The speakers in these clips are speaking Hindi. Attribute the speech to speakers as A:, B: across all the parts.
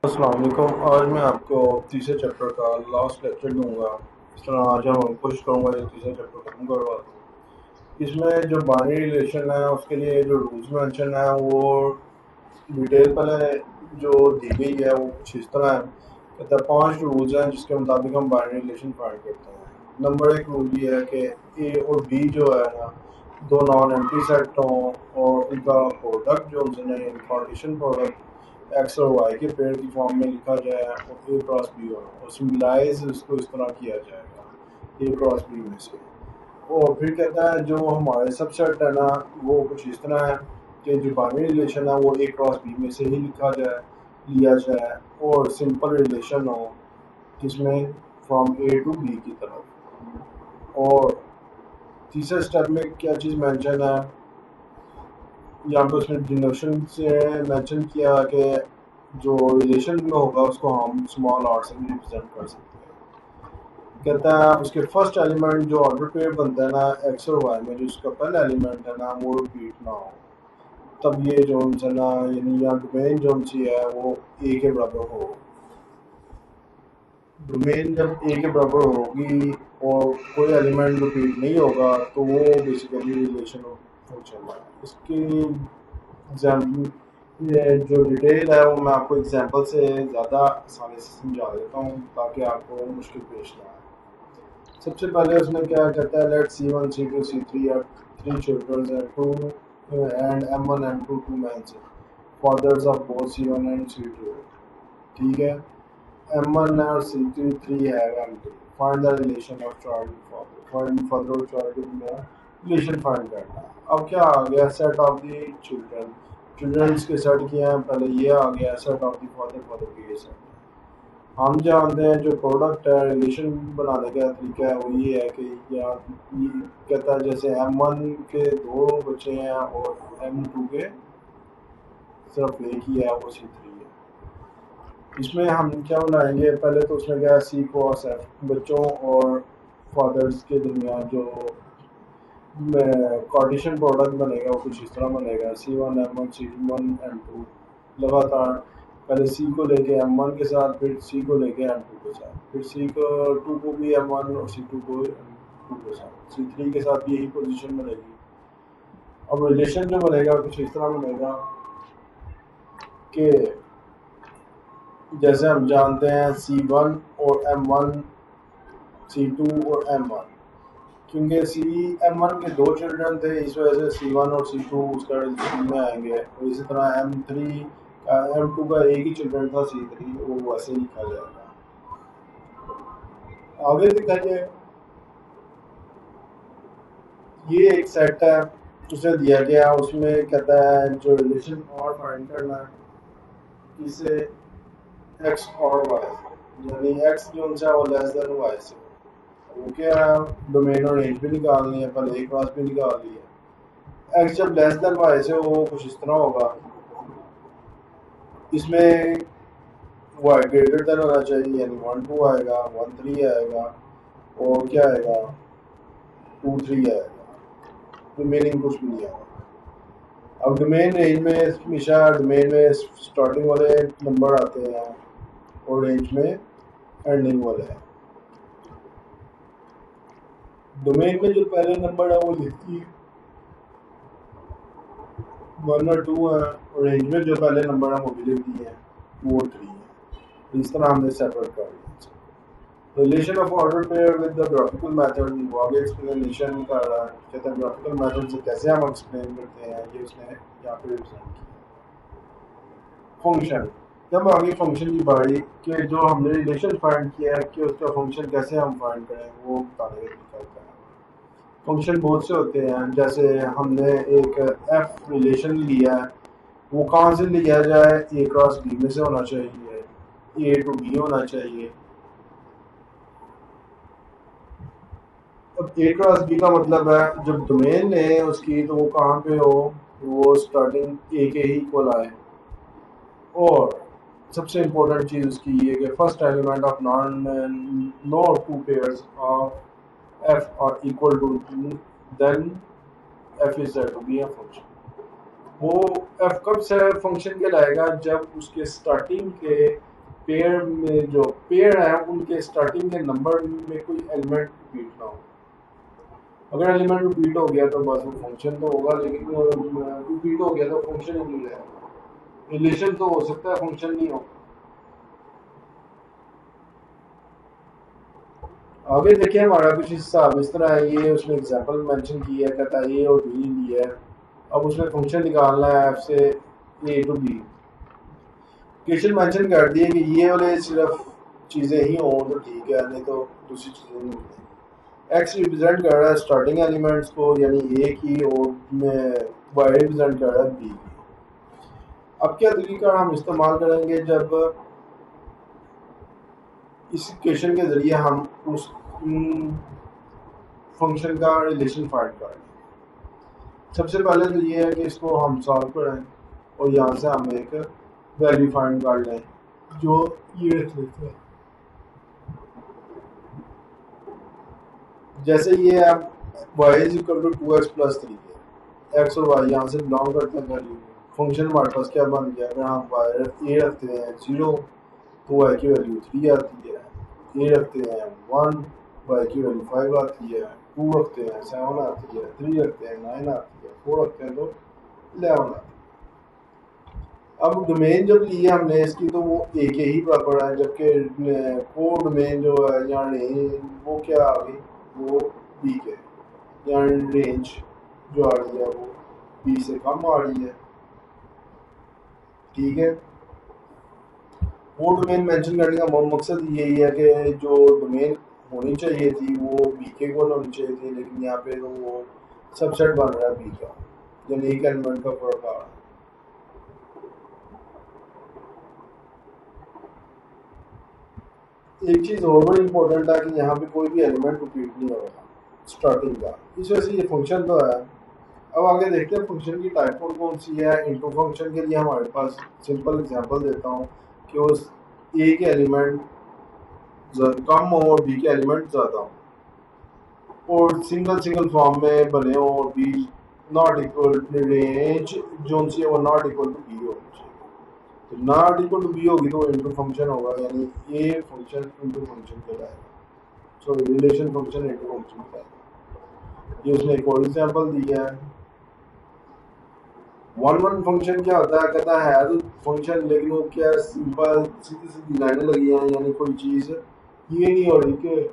A: अस्सलाम वालेकुम। आज मैं आपको तीसरे चैप्टर का लास्ट लेक्चर दूंगा। इस तरह आज हम कोशिश करूंगा कि तीसरा चैप्टर खत्म करवा दूँ। इसमें जो बाइनरी रिलेशन है उसके लिए जो रूल्स मेंशन है वो डिटेल पहले जो दी गई है वो कुछ इस तरह है। कहता है 5 रूल्स हैं जिसके मुताबिक हम बाइनरी रिलेशन फाइंड करते हैं। नंबर 1 रूल ये है कि ए और बी जो है ना दो नॉन एम्प्टी सेट हों और उनका प्रोडक्ट जो उनसे कंडीशन प्रोडक्ट एक्स और वाई के पेड़ की फॉर्म में लिखा जाए और ए क्रॉस बी हो और सिम्बलाइज उसको इस तरह किया जाएगा ए क्रॉस बी में से। और फिर कहता है जो हमारे सबसेट है ना वो कुछ इस तरह है कि जो बाइनरी रिलेशन है वो ए क्रॉस बी में से ही लिया जाए और सिंपल रिलेशन हो जिसमें फ्रॉम ए टू बी की तरफ। और तीसरे स्टेप में क्या चीज़ मेंशन है यहाँ पे उसने डिनोशन से मेंशन किया कि जो रिलेशन में होगा उसको हम स्मॉल आर से भी रिप्रेजेंट कर सकते हैं। कहता है उसके फर्स्ट एलिमेंट जो ऑर्डर पेयर बनता है ना एक्स और वाई में जो उसका पहला एलिमेंट है ना वो रिपीट ना हो तब ये जो है ना यानी यहाँ डोमेन जो सी है वो ए के बराबर हो। डोमेन जब ए के बराबर होगी और कोई एलिमेंट रिपीट नहीं होगा तो वो बेसिकली रिलेशन फंक्शन है। इसकी ये जो डिटेल है वो मैं आपको एग्जांपल से ज़्यादा आसानी से समझा देता हूँ ताकि आपको मुश्किल पेश ना आए। सबसे पहले उसमें क्या कहता है let C1 C2 C3 are 3 children and 2 and M1 M2 2 mens fathers of both C1 and C2। ठीक है, M1 और C3 है M2। Find the relation of child father. Find father और चाइल्ड में रिलेशन फाइंड करना है। अब क्या आ गया set of the children. Childrens के सेट किए हैं पहले ये आ गया set of the father father के ये सेट। हम जानते हैं जो प्रोडक्ट है रिलेशन बनाने का तरीका है वो ये है कि या ये कहता है जैसे M1 के 2 बच्चे हैं और M2 के सिर्फ एक ही है वो C3 है। इसमें हम क्या बनाएंगे पहले तो उसमें क्या सी क्रॉस एफ बच्चों और फादर्स के दरमियान जो कार्टेशियन प्रोडक्ट बनेगा वो कुछ इस तरह बनेगा C1 M1 C1 M2 लगातार पहले C को लेके M1 के साथ फिर C को लेके M2 के साथ फिर C2 को भी M1 और C2 को M2 के साथ C3 के साथ यही पोजीशन बनेगी। अब रिलेशन जो बनेगा कुछ इस तरह बनेगा कि जैसे हम जानते हैं C1 और M1 C2 और M1 क्योंकि M1 के 2 चिल्ड्रन थे इस वजह से C1 और C2 उसका रिलेशन में आएंगे और इसी तरह M2 का एक ही चिल्ड्रन था C3 वो वैसे ही लिखा जाएगा। आगे दिखा जाए ये एक सेट है उसे दिया गया उसमें कहता है जो रिलेशन और फाइंड करना है इसे एक्स और वाई यानी एक्स जो उनसे वो लेस देन वाई से वो क्या डोमेन और रेंज भी निकालनी है पहले एक क्रॉस भी निकाल ली है। एक्स जब लेस देन वाई से वो कुछ इस तरह होगा इसमें वाई ग्रेटर देन होना चाहिए यानी 1 2 आएगा 1 3 आएगा और क्या आएगा 2 3 आएगा रिमेनिंग कुछ भी नहीं आएगा। अब डोमेन रेंज में हमेशा डोमेन में स्टार्टिंग वाले नंबर आते हैं और रेंज में एंडिंग वाले हैं। डोमेन में जो पहले नंबर है वो लिखती है 1 और 2 है और रेंज में जो पहले नंबर है वो भी लिख दिए हैं 2 और 3 है। इस तरह हमने सेपरेट कर दिया। Relation of order pair with the graphical method वो आगे एक्सप्लेनेशन कर रहा है कहता है ग्राफिकल मेथड से कैसे हम एक्सप्लेन करते हैं ये उसने यहाँ पे रिप्रेजेंट किया। फंक्शन जब आगे फंक्शन की बारी कि जो हमने रिलेशन फाइंड किया है कि उसका फंक्शन कैसे हम फाइंड करें वो बताने का तरीका है। फंक्शन बहुत से होते हैं जैसे हमने एक एफ रिलेशन लिया है वो कहाँ से लिया जाए ए क्रॉस बी में से होना चाहिए ए टू बी होना चाहिए। अब ए क्रॉस बी का मतलब है जब डोमेन है उसकी तो वो कहाँ पे हो वो स्टार्टिंग ए के ही इक्वल आए और सबसे इम्पोर्टेंट चीज़ उसकी ये कि first element of no two pairs of F R equal to then F is to be a function. वो एफ कब से फंक्शन कहलाएगा जब उसके स्टार्टिंग के पेयर में जो पेयर है उनके स्टार्टिंग के नंबर में कोई एलिमेंट रिपीट ना हो। अगर एलिमेंट रिपीट हो गया तो बस वो फंक्शन तो होगा, लेकिन रिपीट हो गया तो फंक्शन ही नहीं रहेगा। रिलेशन तो हो सकता है, फंक्शन नहीं हो। आगे देखिए हमारा कुछ हिसाब इस तरह है, ये उसने एग्जांपल मेंशन की है, कहता है ए और बी लिया है। अब उसने फंक्शन निकालना है एफ से ए टू बी। क्वेश्चन मेंशन कर दिए कि ये वाले सिर्फ चीज़ें ही हों तो ठीक है, नहीं तो दूसरी चीज़ें नहीं होती। एक्स रिप्रेजेंट कर रहा है स्टार्टिंग एलिमेंट्स को यानी ए की, और वाई रिप्रेजेंट कर रहा है बी की। अब क्या तरीका हम इस्तेमाल करेंगे, जब इस क्वेश्चन के ज़रिए हम उस फंक्शन का रिलेशन फाइंड करें। सबसे पहले तो ये है कि इसको हम सॉल्व करें और यहाँ से हम एक वैल्यू फाइंड कर लें जो ये रख लेते हैं। जैसे ये अब y is equal to 2x plus 3 है, x और y यहाँ से बिलोंग करते हैं वैल्यू। फंक्शन हमारे पास क्या बन गया, अगर हम a रखते हैं 0 तो y की वैल्यू 3 आती है, a रखते हैं 1 y की वैल्यू 5 आती है, 2 रखते हैं 7 आती है, 3 रखते हैं 9 आती है, 4 रखते हैं तो 11 आती है। अब डोमेन जब लिए हमने इसकी तो वो ए के ही बराबर है, जबकि कोड डोमेन जो है यहाँ वो क्या आ गई, वो बी के, यहाँ रेंज जो आ रही है वो बी से कम आ रही है। ठीक है, वो डोमेन मेंशन करने का मकसद यही है कि जो डोमेन होनी चाहिए थी वो बी के को होनी चाहिए थी, लेकिन यहाँ पे तो वो सबसेट बन रहा है बी का, यानी एक एलिमेंट का फर्क आ रहा है। एक चीज़ और बड़ी इंपॉर्टेंट है कि यहाँ पे कोई भी एलिमेंट रिपीट नहीं होगा स्टार्टिंग का, इस वजह से ये फंक्शन तो है। अब आगे देखते हैं फंक्शन की टाइप कौन सी है। इनटू फंक्शन के लिए हमारे पास सिंपल एग्जांपल देता हूँ कि उस ए के एलिमेंट कम हो और बी के एलिमेंट ज़्यादा हो और सिंगल फॉर्म में बने हो और बी नॉट इक्वल रेंज जो सी है वो नॉट इक्वल टू बी होनी चाहिए। तो नॉट इक्वल टू बी होगी तो इनटू फंक्शन होगा, यानी ए फंक्शन इनटू फंक्शन कहलाएगा। सो रिलेशन फंक्शन इनटू फंक्शन कहलाएगा। ये उसने एक और एग्जांपल दिया है। वन फंक्शन क्या होता है, कहता है तो फंक्शन, लेकिन वो क्या सिंपल सीधी सीधी लाइनें लगी हैं, यानी कोई चीज़ ये नहीं हो रही कि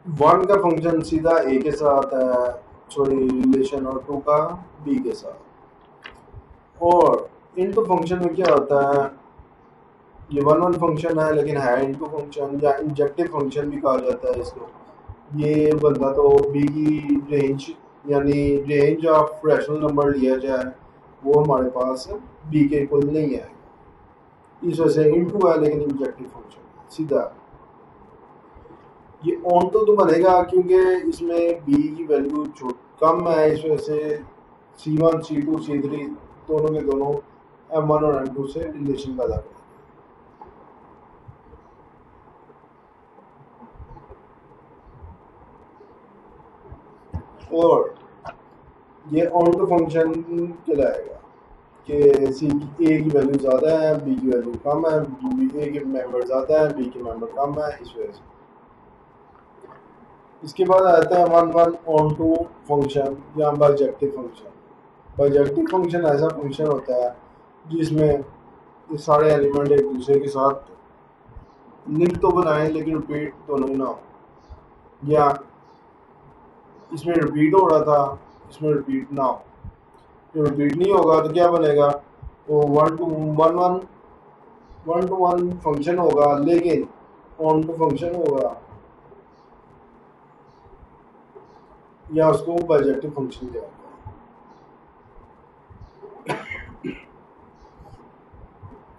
A: वन का फंक्शन सीधा ए के साथ है, सॉरी रिलेशन, और टू का बी के साथ। और इनटू फंक्शन में क्या होता है, ये वन फंक्शन है लेकिन है इनटू फंक्शन या इंजेक्टिव फंक्शन भी कहा जाता है इसको। ये बंदा तो बी की रेंज यानी रेंज ऑफ रैशनल नंबर लिया जाए वो हमारे पास बी के इक्वल नहीं है, इस वजह से इनटू है लेकिन इंजेक्टिव फंक्शन सीधा। ये ऑन तो बनेगा क्योंकि इसमें बी की वैल्यू कम है, इस वजह से C1 C2 C3 दोनों के दोनों M1 और M2 से रिलेशन पैदा करें। और ये ऑन टू फंक्शन कहलाएगा कि सी ए की वैल्यू ज़्यादा है, बी की वैल्यू कम है, ए के मेंबर ज़्यादा है, बी के मेंबर कम है, इस वजह से। इसके बाद आता है वन ऑन टू फंक्शन या बाइजेक्टिव फंक्शन। बाइजेक्टिव फंक्शन ऐसा फंक्शन होता है जिसमें ये सारे एलिमेंट एक दूसरे के साथ लिंक तो बनाएं लेकिन रिपीट दोनों ही ना हो, या इसमें रिपीट हो रहा था इसमें रिपीट ना हो। जो रिपीट नहीं होगा तो क्या बनेगा, वो वन टू वन फंक्शन होगा लेकिन ऑन टू फंक्शन होगा, या उसको बाइजेक्टिव फंक्शन कहते हैं।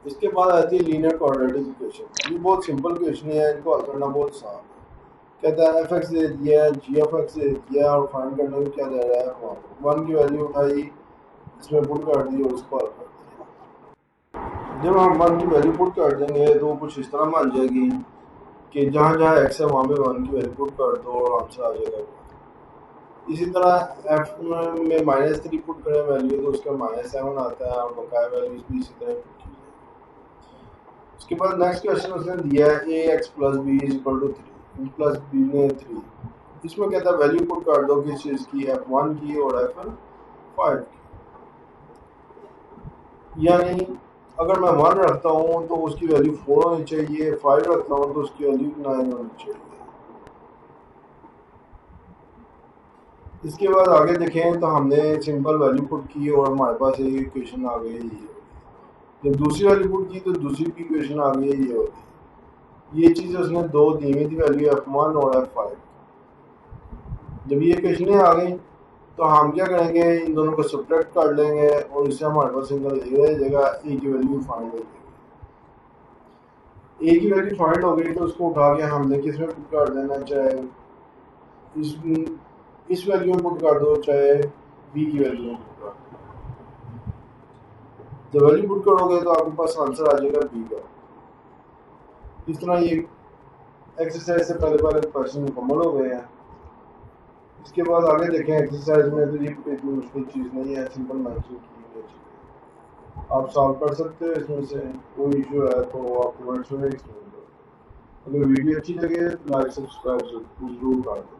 A: इसके बाद आती है लीनियर क्वाड्रेटिक इक्वेशन। ये बहुत सिंपल क्वेश्चन है, इनको हल करना बहुत आसान है। कहता है एफ एक्स दे दिया है, जी एफ एक्स दे दिया और फाइंड करने को क्या दे रहा है, वन की वैल्यू उठाई इसमें पुट कर दी और उसको हल कर दिया। जब हम वन की वैल्यू पुट कर देंगे तो कुछ इस तरह बन जाएगी कि जहाँ जहाँ एक्स है वहाँ पे वन की वैल्यू पुट कर दो और आंसर आ जाएगा। इसी तरह एफ में -3 पुट करें वैल्यू तो उसका -7 आता है और बकाया वैल्यूज भी इसी तरह पुट की जाए। उसके बाद नेक्स्ट क्वेश्चन उसने दिया है A X plus B is equal to 3 plus B ने 3। इसमें कहता है वैल्यू पुट कर दो किस चीज़ की, F1 की और F5 की। यानी अगर मैं 1 रखता हूँ तो उसकी वैल्यू 4 होनी चाहिए, 5 रखता हूँ तो उसकी वैल्यू 9 होनी चाहिए। इसके बाद आगे देखें तो हमने सिंपल वैल्यू पुट की और हमारे पास एक इक्वेशन आ गई ये। जब दूसरी वैल्यू पुट की तो दूसरी की इक्वेशन आ गई ये होती। ये चीज़ उसने दो दी हुई थी वैल्यू F1 और F5। जब ये इक्वेशनें आ गई तो हम क्या करेंगे, इन दोनों को सब्ट्रैक्ट कर लेंगे और इससे हमारे पास सिंगल ए रह जाएगा, ए की वैल्यू फाइंड हो जाएगी। ए की वैल्यू फाइंड हो गई तो उसको उठा के हमने किस में पुट कर देना, चाहे इस वैल्यू में पुट कर दो चाहे बी की वैल्यू में पुट कर दो। जब वैल्यू पुट करोगे तो आपके पास आंसर आ जाएगा बी का। इस तरह ये एक्सरसाइज से पहले पहले क्वेश्चन मुकम्मल हो गए हैं। इसके बाद आगे देखें एक्सरसाइज में तो ये इतनी मुश्किल चीज़ नहीं है, सिंपल मैथ्स की हुई चीज़ आप सॉल्व कर सकते हो। इसमें से कोई इशू है तो आप कमेंट्स में एक्सप्लेन करो। अगर वीडियो अच्छी लगे तो लाइक सब्सक्राइब जरूर कर दो।